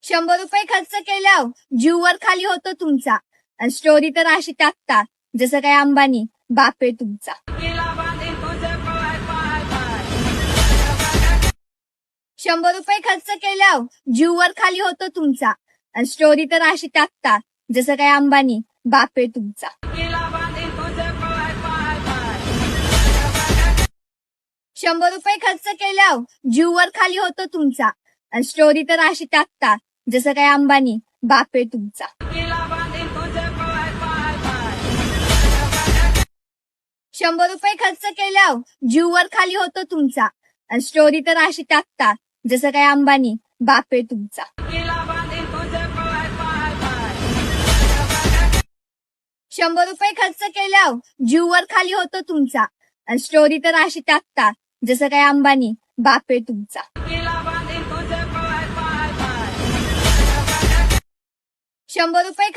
100 रुपये खर्च केल्यावर जीववर खाली होतो तुमचा. आणि स्टोरी तर अशी टाकता जसं काय अंबानी बाप आहे तुमचा. 100 रुपये खर्च केल्यावर जीववर खाली होतो तुमचा. आणि स्टोरी तर अशी टाकता जसं काय अंबानी बाप आहे तुमचा. 100 रुपये खर्च केल्यावर जीववर खाली होतो तुमचा. आणि स्टोरी तर अशी टाकता जसं काय अंबानी बाप आहे तुमचा. 100 रुपये खर्च केल्यावर जीववर खाली होतो तुमचा. आणि स्टोरी तर अशी टाकता जसं काय अंबानी बाप आहे तुमचा. 100 रुपये खर्च केल्यावर जीववर खाली होतो तुमचा. आणि स्टोरी तर अशी टाकता जसं काय अंबानी बाप आहे तुमचा. 100 रुपये